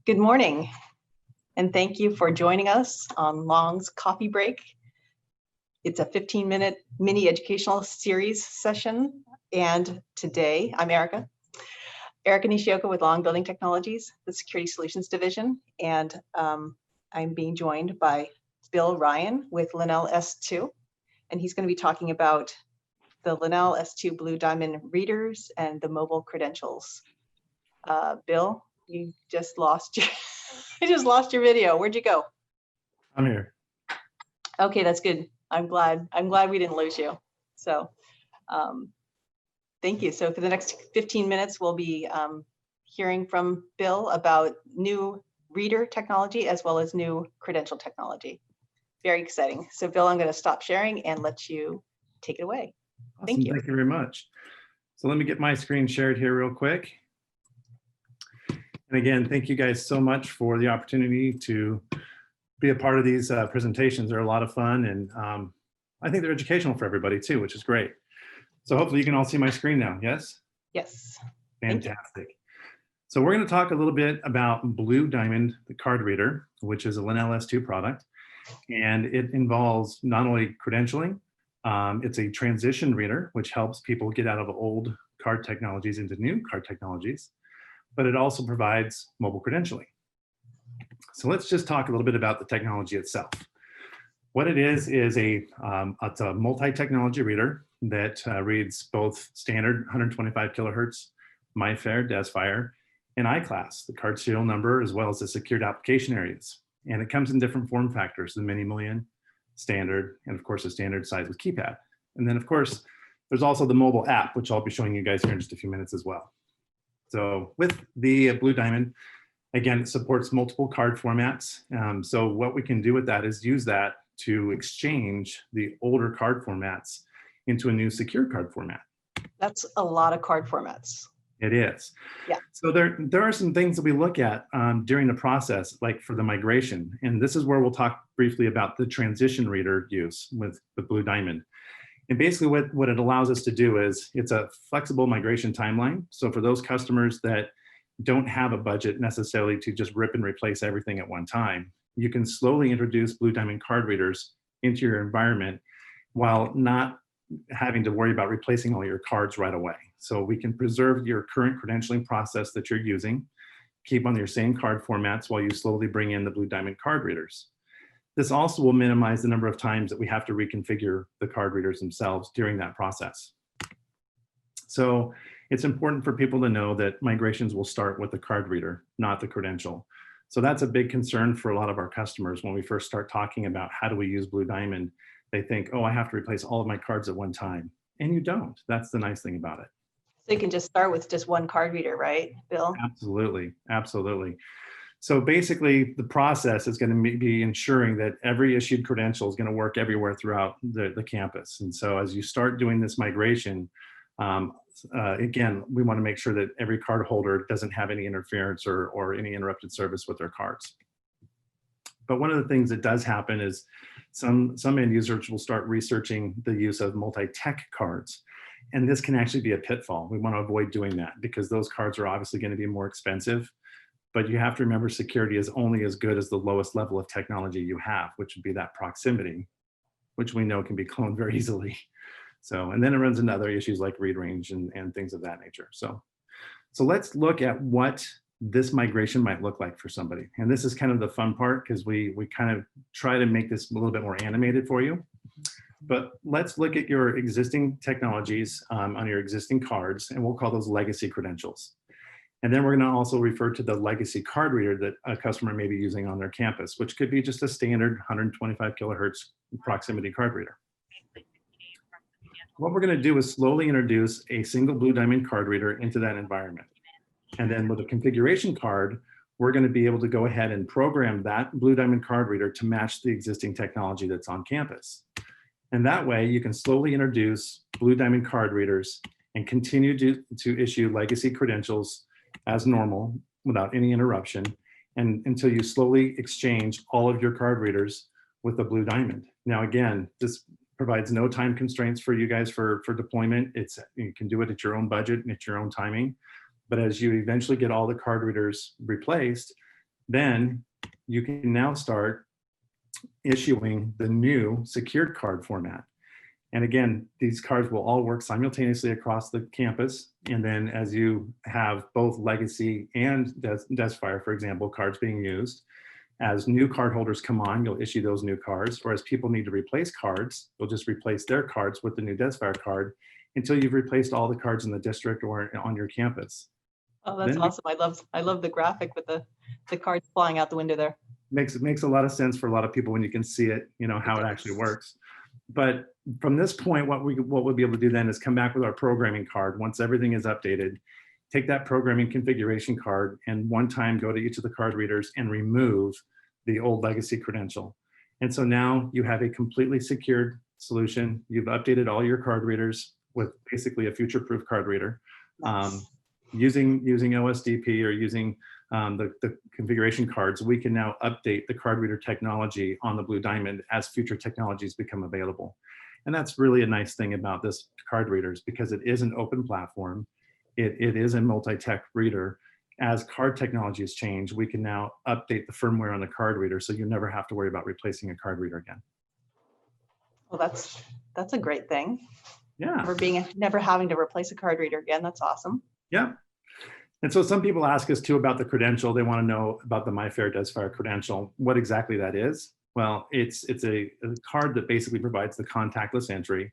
Good morning, and thank you for joining us on Long's Coffee Break. It's a 15-minute mini educational series session, and today I'm Erica Nishioka with Long Building Technologies, the Security Solutions Division, and I'm being joined by Bill Ryan with LenelS2, and he's going to be talking about the LenelS2 Blue Diamond readers and the mobile credentials. Bill, you just lost your I just lost your video. Where'd you go? I'm here. Okay, that's good. I'm glad we didn't lose you. So thank you. So for the next 15 minutes, we'll be hearing from Bill about new reader technology as well as new credential technology. Very exciting. So Bill, I'm going to stop sharing and let you take it away. Awesome. Thank you. Thank you very much. So let me get my screen shared here real quick. And again, thank you guys so much for the opportunity to be a part of these presentations. They're a lot of fun, and I think they're educational for everybody too, which is great. So hopefully you can all see my screen now, yes? Yes. Fantastic. So we're going to talk a little bit about Blue Diamond, the card reader, which is a LenelS2 product. And it involves not only credentialing, it's a transition reader, which helps people get out of old card technologies into new card technologies, but it also provides mobile credentialing. So let's just talk a little bit about the technology itself. What it is it's a multi-technology reader that reads both standard 125 kilohertz, MyFair, DesFire, and iClass, the card serial number, as well as the secured application areas. And it comes in different form factors, the mini million, standard, and of course a standard size with keypad. And then of course, there's also the mobile app, which I'll be showing you guys here in just a few minutes as well. So with the Blue Diamond, again, it supports multiple card formats. So what we can do with that is use that to exchange the older card formats into a new secure card format. That's a lot of card formats. It is. Yeah. So there are some things that we look at during the process, like for the migration. And this is where we'll talk briefly about the transition reader use with the Blue Diamond. And basically what it allows us to do is it's a flexible migration timeline. So for those customers that don't have a budget necessarily to just rip and replace everything at one time, you can slowly introduce Blue Diamond card readers into your environment while not having to worry about replacing all your cards right away. So we can preserve your current credentialing process that you're using, keep on your same card formats while you slowly bring in the Blue Diamond card readers. This also will minimize the number of times that we have to reconfigure the card readers themselves during that process. So it's important for people to know that migrations will start with the card reader, not the credential. So that's a big concern for a lot of our customers when we first start talking about how do we use Blue Diamond. They think, oh, I have to replace all of my cards at one time. And you don't. That's the nice thing about it. So you can just start with just one card reader, right, Bill? Absolutely, absolutely. So basically, the process is going to be ensuring that every issued credential is going to work everywhere throughout the campus. And so as you start doing this migration, again, we want to make sure that every card holder doesn't have any interference or any interrupted service with their cards. But one of the things that does happen is some end users will start researching the use of multi-tech cards. And this can actually be a pitfall. We want to avoid doing that because those cards are obviously going to be more expensive. But you have to remember security is only as good as the lowest level of technology you have, which would be that proximity, which we know can be cloned very easily. So, and then it runs into other issues like read range and things of that nature. So let's look at what this migration might look like for somebody. And this is kind of the fun part because we kind of try to make this a little bit more animated for you. But let's look at your existing technologies on your existing cards, and we'll call those legacy credentials. And then we're going to also refer to the legacy card reader that a customer may be using on their campus, which could be just a standard 125 kilohertz proximity card reader. What we're going to do is slowly introduce a single Blue Diamond card reader into that environment. And then with a configuration card, we're going to be able to go ahead and program that Blue Diamond card reader to match the existing technology that's on campus. And that way you can slowly introduce Blue Diamond card readers and continue to issue legacy credentials as normal without any interruption, and until you slowly exchange all of your card readers with the Blue Diamond. Now, again, this provides no time constraints for you guys for deployment. You can do it at your own budget and at your own timing. But as you eventually get all the card readers replaced, then you can now start issuing the new secured card format. And again, these cards will all work simultaneously across the campus. And then as you have both legacy and DesFire, for example, cards being used, as new cardholders come on, you'll issue those new cards, or as people need to replace cards, you'll just replace their cards with the new DesFire card until you've replaced all the cards in the district or on your campus. Oh, that's Then awesome. I love the graphic with the cards flying out the window there. it makes a lot of sense for a lot of people when you can see it, how it actually works. But from this point, what we'll be able to do then is come back with our programming card once everything is updated, take that programming configuration card and one time go to each of the card readers and remove the old legacy credential. And so now you have a completely secured solution. You've updated all your card readers with basically a future-proof card reader. Nice. Using OSDP or using the configuration cards, we can now update the card reader technology on the Blue Diamond as future technologies become available. And that's really a nice thing about this card readers, because it is an open platform. It is a multi-tech reader. As card technologies change, we can now update the firmware on the card reader, so you never have to worry about replacing a card reader again. Well, that's a great thing. Yeah. Never having to replace a card reader again. That's awesome. Yeah. And so some people ask us too about the credential. They want to know about the MyFair DesFire credential, what exactly that is. Well, it's a card that basically provides the contactless entry.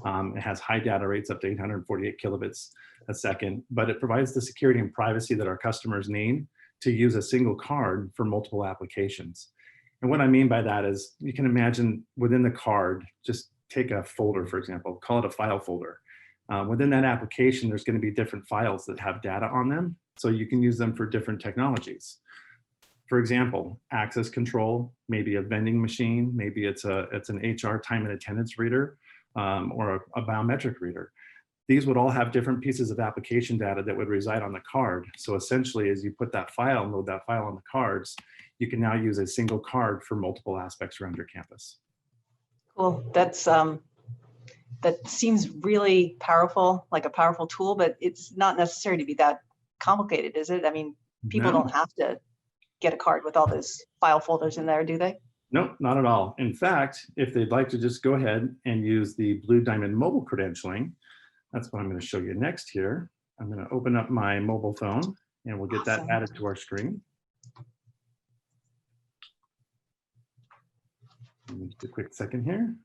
It has high data rates up to 848 kilobits a second, but it provides the security and privacy that our customers need to use a single card for multiple applications. And what I mean by that is, you can imagine within the card, just take a folder, for example, call it a file folder. Within that application, there's going to be different files that have data on them, so you can use them for different technologies. For example, access control, maybe a vending machine, maybe it's an HR time and attendance reader, or a biometric reader. These would all have different pieces of application data that would reside on the card. So essentially, as you put that file and load that file on the cards, you can now use a single card for multiple aspects around your campus. Cool. That seems really powerful, like a powerful tool, but it's not necessary to be that complicated, is it? I mean, people don't have to get a card with all those file folders in there, do they? Nope, not at all. In fact, if they'd like to just go ahead and use the Blue Diamond mobile credentialing, that's what I'm going to show you next here. I'm going to open up my mobile phone and we'll get that added to our screen. Just a quick second here.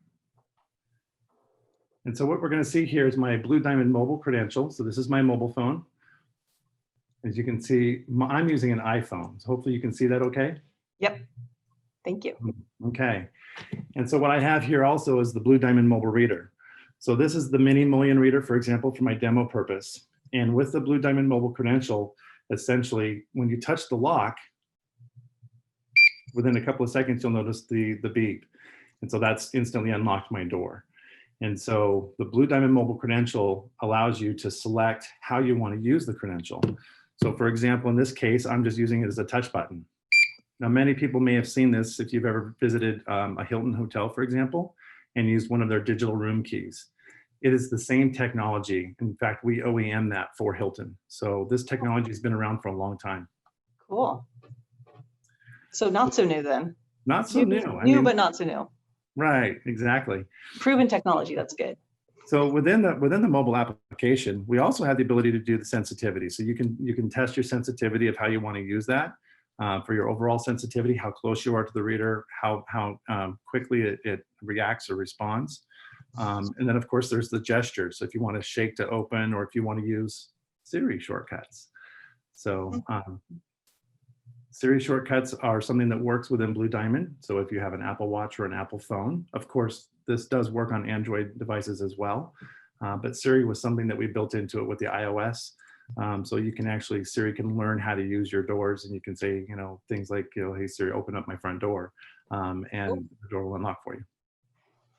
And so what we're going to see here is my Blue Diamond mobile credential. So this is my mobile phone. As you can see, I'm using an iPhone. So hopefully you can see that okay? Yep. Thank you. Okay. And so what I have here also is the Blue Diamond mobile reader. So this is the mini mullion reader, for example, for my demo purpose. And with the Blue Diamond mobile credential, essentially, when you touch the lock, within a couple of seconds, you'll notice the beep. And so that's instantly unlocked my door. And so the Blue Diamond mobile credential allows you to select how you want to use the credential. So for example, in this case, I'm just using it as a touch button. Now, many people may have seen this if you've ever visited a Hilton hotel, for example, and used one of their digital room keys. It is the same technology. In fact, we OEM that for Hilton. So this technology has been around for a long time. Cool. So not so new then. Not so new. New, but not so new. Right, exactly. Proven technology, that's good. So within the mobile application, we also have the ability to do the sensitivity. So you can test your sensitivity of how you want to use that for your overall sensitivity, how close you are to the reader, how quickly it reacts or responds. And then of course there's the gestures. So if you want to shake to open, or if you want to use Siri shortcuts. So Siri shortcuts are something that works within Blue Diamond. So if you have an Apple Watch or an Apple phone, of course, this does work on Android devices as well. But Siri was something that we built into it with the iOS. So you can actually, Siri can learn how to use your doors, and you can say, things like, hey Siri, open up my front door, and the door will unlock for you.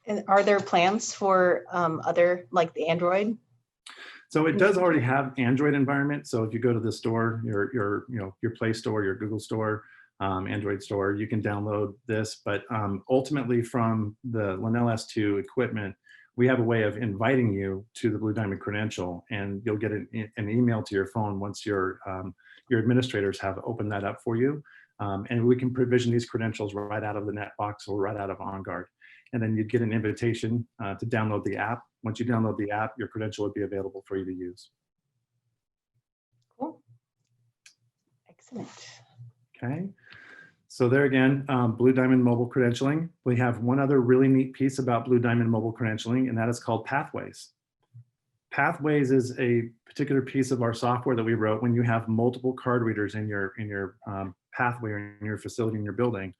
And are there plans for other, like the Android? So it does already have Android environment. So if you go to the store, your Play Store, your Google Store, Android store, you can download this. But ultimately, from the LenelS2 equipment, we have a way of inviting you to the Blue Diamond credential, and you'll get an email to your phone once your administrators have opened that up for you. And we can provision these credentials right out of the NetBox or right out of OnGuard. And then you'd get an invitation to download the app. Once you download the app, your credential would be available for you to use. Cool. Excellent. Okay. So there again, Blue Diamond Mobile Credentialing. We have one other really neat piece about Blue Diamond Mobile Credentialing, and that is called Pathways. Pathways is a particular piece of our software that we wrote when you have multiple card readers in your pathway or in your facility, in your building.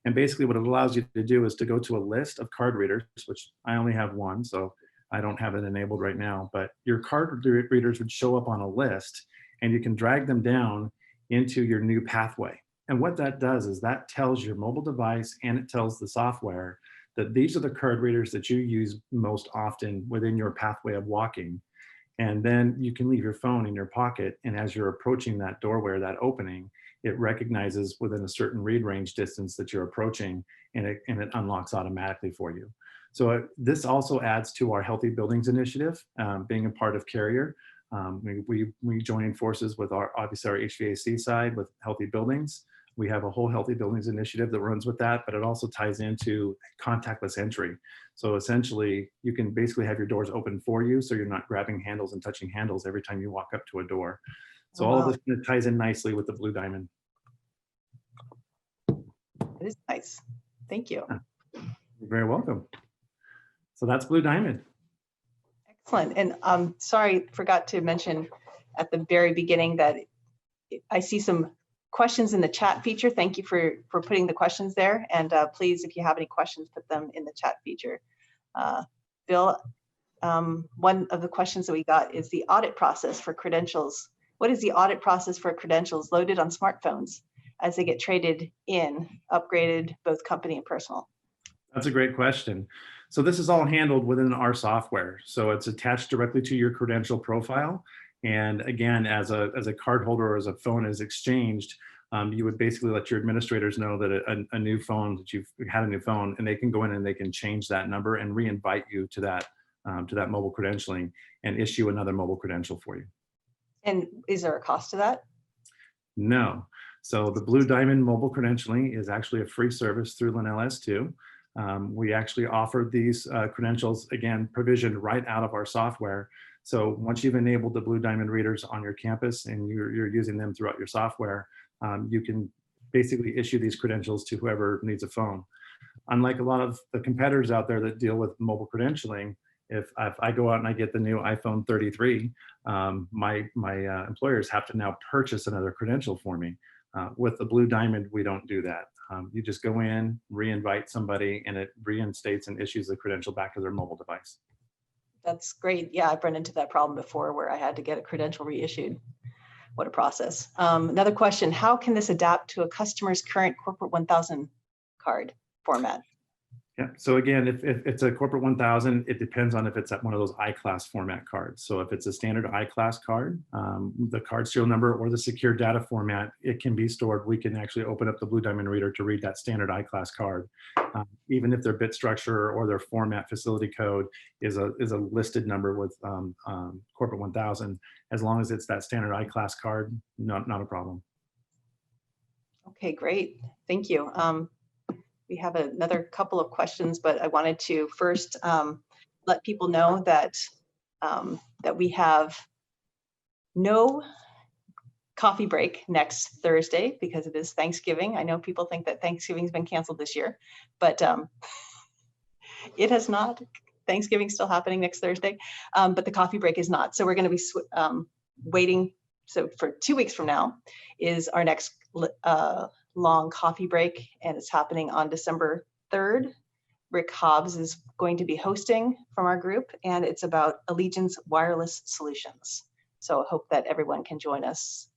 And basically what it allows you to do is to go to a list of card readers, which I only have one, so I don't have it enabled right now, but your card readers would show up on a list and you can drag them down into your new pathway. And what that does is that tells your mobile device and it tells the software that these are the card readers that you use most often within your pathway of walking. And then you can leave your phone in your pocket. And as you're approaching that doorway or that opening, it recognizes within a certain read range distance that you're approaching, and it unlocks automatically for you. So this also adds to our Healthy Buildings initiative, being a part of Carrier. We join forces with obviously our HVAC side with Healthy Buildings. We have a whole Healthy Buildings initiative that runs with that, but it also ties into contactless entry. So essentially, you can basically have your doors open for you, so you're not grabbing handles and touching handles every time you walk up to a door. So all of this kind of ties in nicely with the Blue Diamond. It is nice. Thank you. You're very welcome. So that's Blue Diamond. Excellent. And sorry, forgot to mention at the very beginning that I see some questions in the chat feature. Thank you for putting the questions there. And please, if you have any questions, put them in the chat feature. Bill, one of the questions that we got is the audit process for credentials. What is the audit process for credentials loaded on smartphones as they get traded in, upgraded, both company and personal? That's a great question. So this is all handled within our software. So it's attached directly to your credential profile. And again, as a card holder or as a phone is exchanged, you would basically let your administrators know that a new phone, that you've had a new phone, and they can go in and they can change that number and re-invite you to that mobile credentialing and issue another mobile credential for you. And is there a cost to that? No. So the Blue Diamond Mobile Credentialing is actually a free service through LenelS2. We actually offer these credentials, again, provisioned right out of our software. So once you've enabled the Blue Diamond readers on your campus and you're using them throughout your software, you can basically issue these credentials to whoever needs a phone. Unlike a lot of the competitors out there that deal with mobile credentialing, if I go out and I get the new iPhone 33, my employers have to now purchase another credential for me. With the Blue Diamond, we don't do that. You just go in, re-invite somebody, and it reinstates and issues the credential back to their mobile device. That's great. Yeah, I've run into that problem before where I had to get a credential reissued. What a process. Another question, how can this adapt to a customer's current corporate 1000 card format? Yeah, so again, if it's a corporate 1000, it depends on if it's at one of those I-class format cards. So if it's a standard I-class card, the card serial number or the secure data format, it can be stored. We can actually open up the Blue Diamond reader to read that standard I-class card. Even if their bit structure or their format facility code is a listed number with corporate 1000, as long as it's that standard I-class card, not a problem. Okay, great. Thank you. We have another couple of questions, but I wanted to first let people know that that we have no coffee break next Thursday because it is Thanksgiving. I know people think that Thanksgiving's been canceled this year, but it has not. Thanksgiving's still happening next Thursday, but the coffee break is not. So we're going to be waiting. So for 2 weeks from now is our next long coffee break, and it's happening on December 3rd. Rick Hobbs is going to be hosting from our group, and it's about Allegion's wireless solutions. So I hope that everyone can join us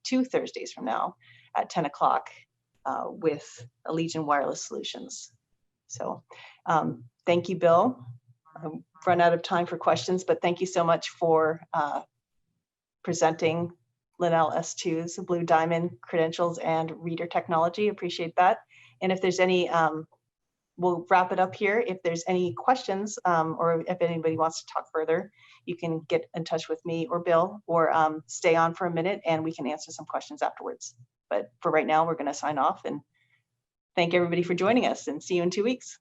2 Thursdays from now at 10 o'clock with Allegion Wireless Solutions. So thank you, Bill. I've run out of time for questions, but thank you so much for presenting LenelS2's Blue Diamond credentials and reader technology. Appreciate that. And if there's any, we'll wrap it up here. If there's any questions or if anybody wants to talk further, you can get in touch with me or Bill or stay on for a minute and we can answer some questions afterwards. But for right now, we're going to sign off and thank everybody for joining us and see you in 2 weeks.